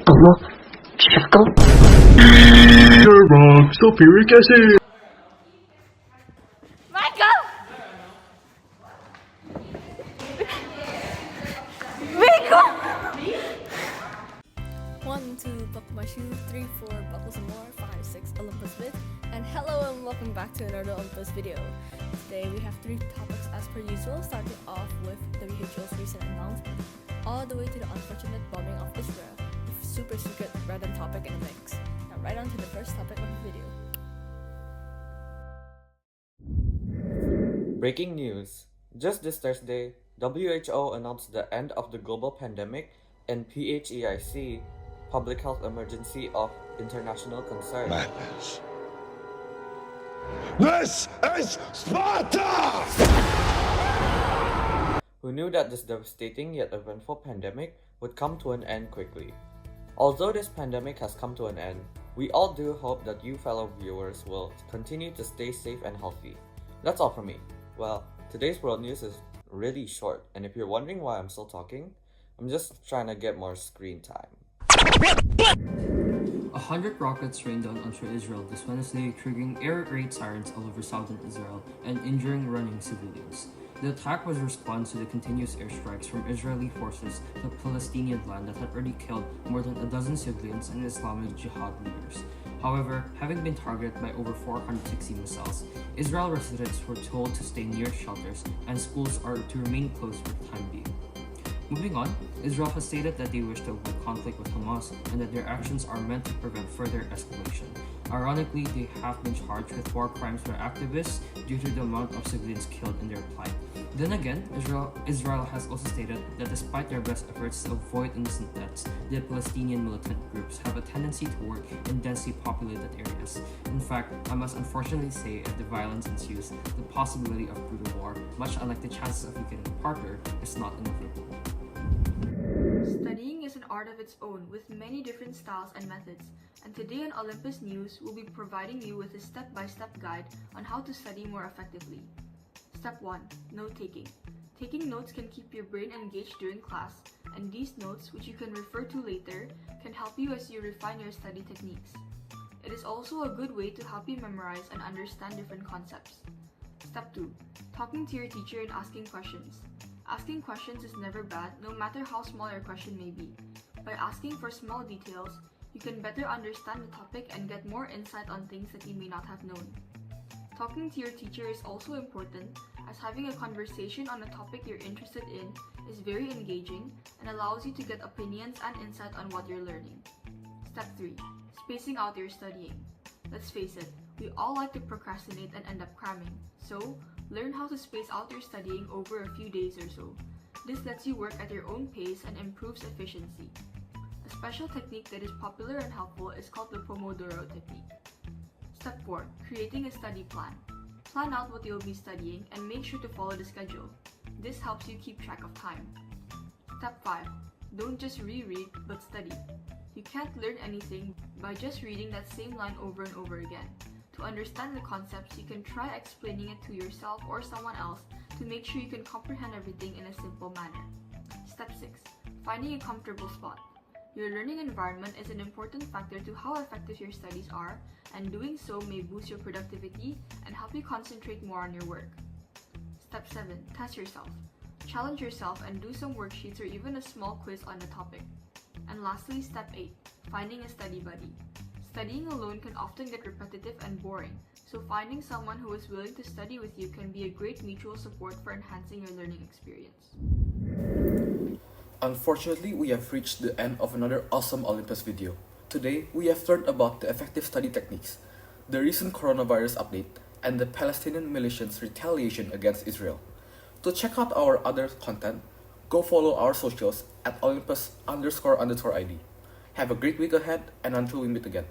Allah, shakal. You're wrong. Sulfuric acid. Michael! Michael! 1, 2, buckle my shoe, 3, 4, buckle some more, 5, 6, Olympus with, and hello and welcome back to another Olympus video. Today we have 3 topics as per usual, starting off with WHO's recent announcement, all the way to the unfortunate bombing of Israel, with super secret random topic in the mix. Now right on to the first topic of the video. Breaking news. Just this Thursday, WHO announced the end of the global pandemic and PHEIC, Public Health Emergency of International Concern. Madness. This is Sparta! Who knew that this devastating yet eventful pandemic would come to an end quickly. Although this pandemic has come to an end, we all do hope that you fellow viewers will continue to stay safe and healthy. That's all from me. Well, today's world news is really short, and if you're wondering why I'm still talking, I'm just trying to get more screen time. 100 rockets rained down onto Israel this Wednesday, triggering air raid sirens all over southern Israel and injuring running civilians. The attack was a response to the continuous airstrikes from Israeli forces to Palestinian land that had already killed more than a dozen civilians and Islamic Jihad leaders. However, having been targeted by over 460 missiles, Israel residents were told to stay near shelters and schools are to remain closed for the time being. Moving on, Israel has stated that they wish to avoid conflict with Hamas and that their actions are meant to prevent further escalation. Ironically, they have been charged with war crimes by activists due to the amount of civilians killed in their plight. Then again, Israel has also stated that despite their best efforts to avoid innocent deaths, the Palestinian militant groups have a tendency to work in densely populated areas. In fact, I must unfortunately say if the violence ensues, the possibility of brutal war, much unlike the chances of it getting Parker, is not inevitable. Studying is an art of its own with many different styles and methods, and today on Olympus News, we'll be providing you with a step-by-step guide on how to study more effectively. Step 1. Note-taking. Taking notes can keep your brain engaged during class, and these notes, which you can refer to later, can help you as you refine your study techniques. It is also a good way to help you memorize and understand different concepts. Step 2. Talking to your teacher and asking questions. Asking questions is never bad, no matter how small your question may be. By asking for small details, you can better understand the topic and get more insight on things that you may not have known. Talking to your teacher is also important, as having a conversation on a topic you're interested in is very engaging and allows you to get opinions and insight on what you're learning. Step 3. Spacing out your studying. Let's face it, we all like to procrastinate and end up cramming, so learn how to space out your studying over a few days or so. This lets you work at your own pace and improves efficiency. A special technique that is popular and helpful is called the Pomodoro technique. Step 4. Creating a study plan. Plan out what you'll be studying and make sure to follow the schedule. This helps you keep track of time. Step 5. Don't just reread, but study. You can't learn anything by just reading that same line over and over again. To understand the concepts, you can try explaining it to yourself or someone else to make sure you can comprehend everything in a simple manner. Step 6. Finding a comfortable spot. Your learning environment is an important factor to how effective your studies are, and doing so may boost your productivity and help you concentrate more on your work. Step 7. Test yourself. Challenge yourself and do some worksheets or even a small quiz on the topic. And lastly, Step 8. Finding a study buddy. Studying alone can often get repetitive and boring, so finding someone who is willing to study with you can be a great mutual support for enhancing your learning experience. Unfortunately, we have reached the end of another awesome Olympus video. Today, we have learned about the effective study techniques, the recent coronavirus update, and the Palestinian militia's retaliation against Israel. To check out our other content, go follow our socials at Olympus__ID. Have a great week ahead, and until we meet again.